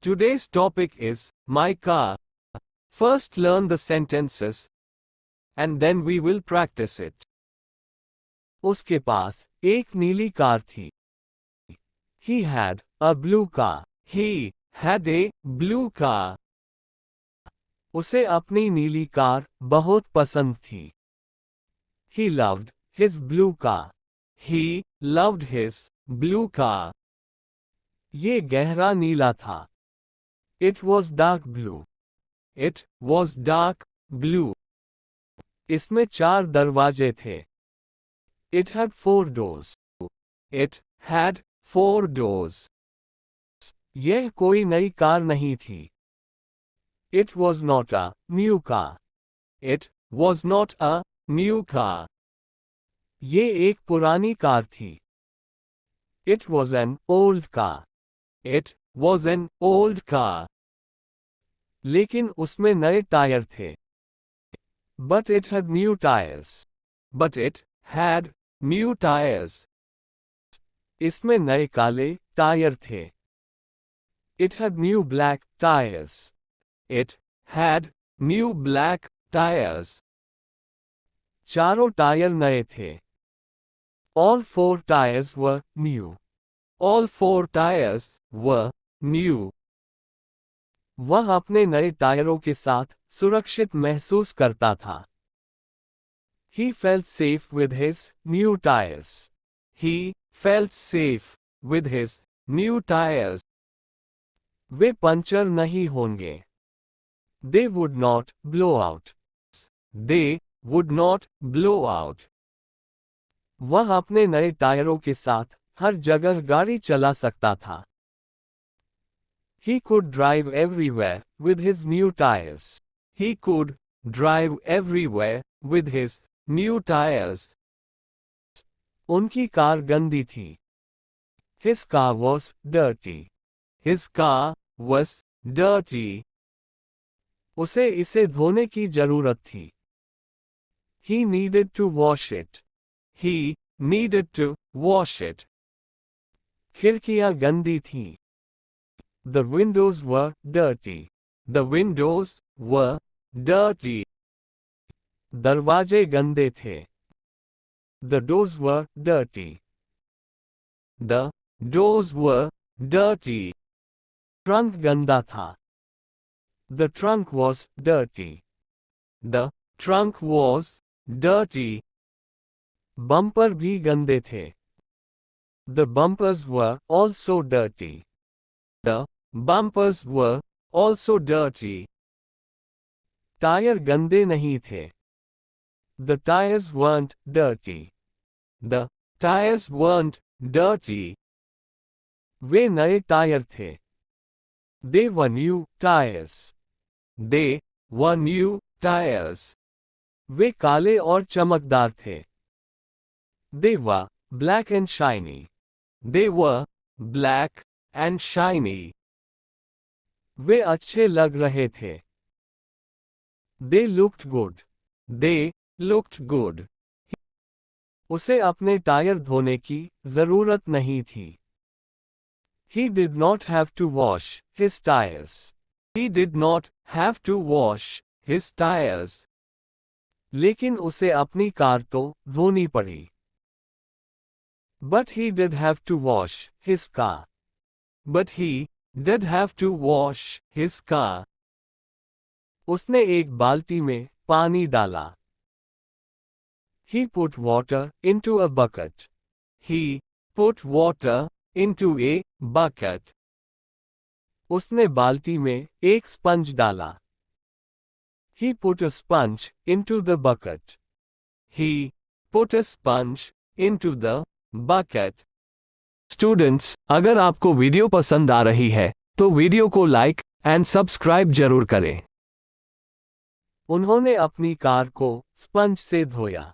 Today's topic is my car. First learn the sentences and then we will practice it. उसके पास एक नीली car थी. He had a blue car. He had a blue car. उसे अपनी नीली car बहुत पसंद थी. He loved his blue car. He loved his blue car. ये गहरा नीला था. It was dark blue. It was dark blue. इसमें 4 दरवाजे थे. It had 4 doors. It had 4 doors. यह कोई नई कार नहीं थी. It was not a new car. It was not a new car. ये एक पुरानी कार थी. It was an old car. It was an old car. लेकिन उसमें नए टायर थे. But it had new tires. But it had new tires. इसमें नए काले टायर थे. It had new black tires. It had new black tires. चारों tyre नए थे. All 4 tires were new. All 4 tires were new. वह अपने नए टायरों के साथ सुरक्षित महसूस करता था. He felt safe with his new tires. He felt safe with his new tires. Way puncture नहीं होंगे. They would not blow out. They would not blow out. वह अपने नए टायरों के साथ हर जगह गाड़ी चला सकता था. He could drive everywhere with his new tires. He could drive everywhere with his new tires. उनकी कार गंदी थी. His car was dirty. His car was dirty. उसे इसे धोने की जरूरत थी. He needed to wash it. He needed to wash it. खिड़कियां गंदी थीं. The windows were dirty. The windows were dirty. दरवाजे गंदे थे. The doors were dirty. The doors were dirty. Trunk गंदा था. The trunk was dirty. The trunk was dirty. Bumper भी गंदे थे. The bumpers were also dirty. The bumpers were also dirty. Tyre गंदे नहीं थे. The tires weren't dirty. The tires weren't dirty. वे नए tyre थे. They were new tires. They were new tires. वे काले और चमकदार थे. They were black and shiny. They were black and shiny. वे अच्छे लग रहे थे. They looked good. They looked good. उसे अपने टायर धोने की जरूरत नहीं थी. He did not have to wash his tires. He did not have to wash his tires. लेकिन उसे अपनी कार तो धोनी पड़ी. But he did have to wash his car. But he did have to wash his car. उसने एक बाल्टी में पानी डाला. He put water into a bucket. He put water into a bucket. उसने बाल्टी में एक स्पंज डाला. He put a sponge into the bucket. He put a sponge into the bucket. Students, अगर आपको वीडियो पसंद आ रही है तो वीडियो को लाइक एंड सब्सक्राइब जरूर करें. उन्होंने अपनी कार को स्पंज से धोया.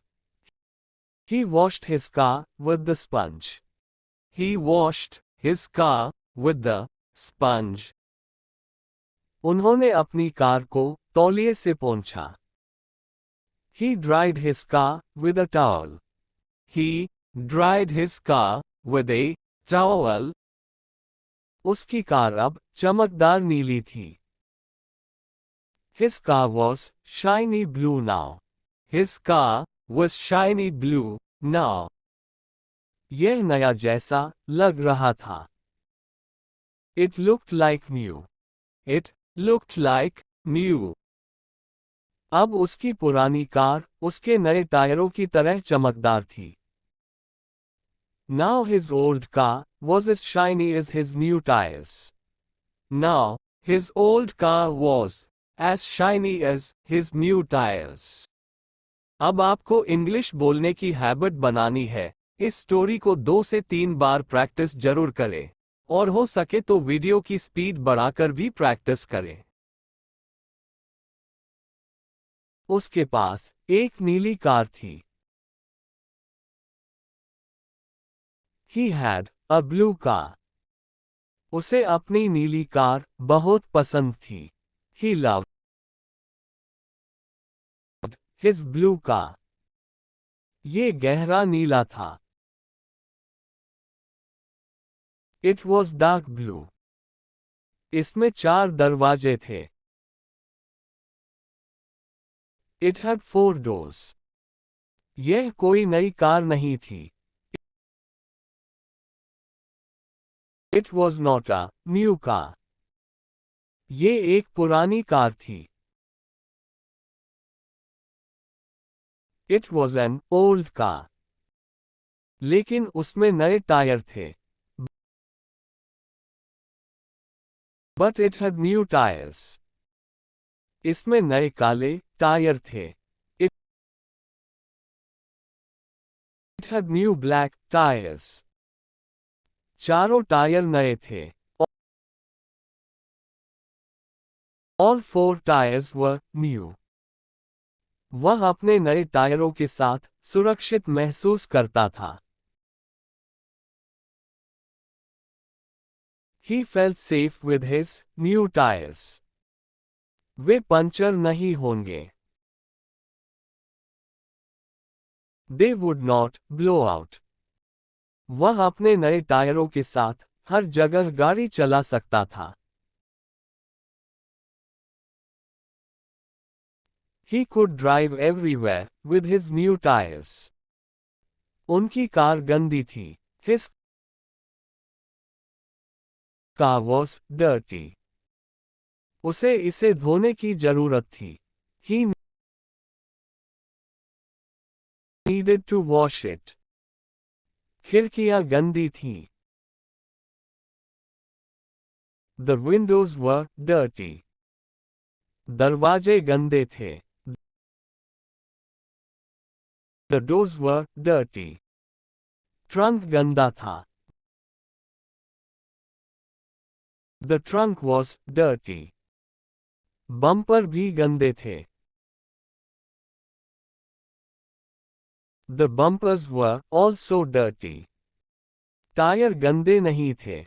He washed his car with the sponge. He washed his car with the sponge. उन्होंने अपनी कार को तौलिए से पोंछा. He dried his car with a towel. He dried his car with a towel. उसकी car अब चमकदार नीली थी। His car was shiny blue now. His car was shiny blue now. यह नया जैसा लग रहा था। It looked like new. It looked like new. अब उसकी पुरानी कार उसके नए टायरों की तरह चमकदार थी। Now his old car was as shiny as his new tires. Now his old car was as shiny as his new tires. अब आपको इंग्लिश बोलने की हैबिट बनानी है। इस स्टोरी को 2 से 3 बार प्रैक्टिस जरूर करें और हो सके तो वीडियो की स्पीड बढ़ाकर भी प्रैक्टिस करें। उसके पास एक नीली कार थी। He had a blue car. उसे अपनी नीली कार बहुत पसंद थी। He loved his blue car. ये गहरा नीला था। It was dark blue. इसमें 4 दरवाजे थे। It had 4 doors. यह कोई नई कार नहीं थी। It was not a new car. ये एक पुरानी कार थी। It was an old car. लेकिन उसमें नए टायर थे। But it had new tires. इसमें नए काले टायर थे। It had new black tires. चारों टायर नए थे। All 4 tires were new. वह अपने नए टायरों के साथ सुरक्षित महसूस करता था। He felt safe with his new tires. Way puncture नहीं होंगे। They would not blow out. वह अपने नए टायरों के साथ हर जगह गाड़ी चला सकता था। He could drive everywhere with his new tires. उनकी कार गंदी थी। His car was dirty. उसे इसे धोने की जरूरत थी। He needed to wash it. खिड़कियां गंदी थीं। The windows were dirty. दरवाजे गंदे थे। The doors were dirty. Trunk गंदा था। The trunk was dirty. Bumper भी गंदे थे। The bumpers were also dirty. Tyre गंदे नहीं थे।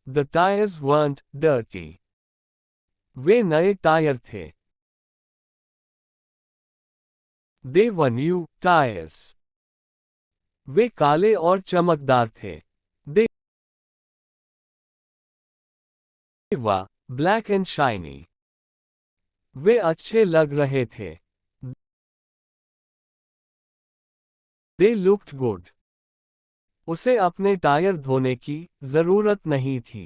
The tires weren't dirty. वे नए टायर थे। They were new tires. वे काले और चमकदार थे। They were black and shiny. वे अच्छे लग रहे थे। They looked good. उसे अपने टायर धोने की जरूरत नहीं थी।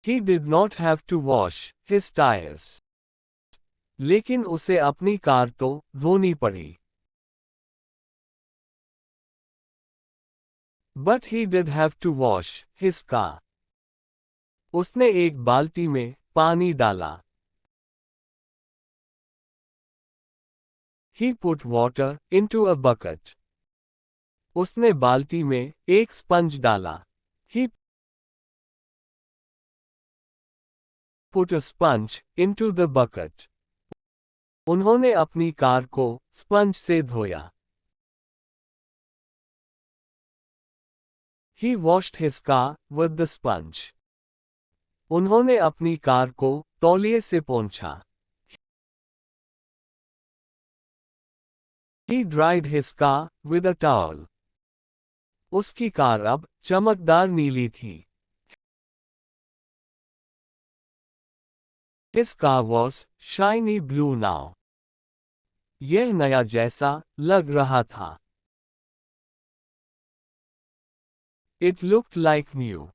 He did not have to wash his tires. लेकिन उसे अपनी कार तो धोनी पड़ी। But he did have to wash his car. उसने एक बाल्टी में पानी डाला। He put water into a bucket. उसने बाल्टी में एक स्पंज डाला। He put a sponge into the bucket. उन्होंने अपनी कार को स्पंज से धोया। He washed his car with the sponge. उन्होंने अपनी कार को तौलिए से पोंछा। He dried his car with a towel. उसकी कार अब चमकदार नीली थी. His car was shiny blue now. यह नया जैसा लग रहा था. It looked like new.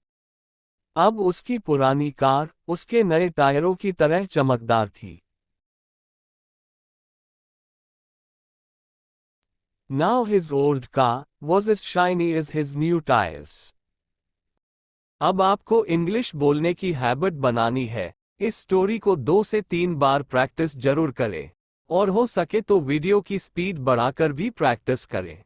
अब उसकी पुरानी कार उसके नए टायरों की तरह चमकदार थी. Now his old car was as shiny as his new tires. अब आपको इंग्लिश बोलने की हैबिट बनानी है. इस स्टोरी को 2 से 3 बार प्रैक्टिस जरूर करें. और हो सके तो वीडियो की स्पीड बढ़ाकर भी प्रैक्टिस करें.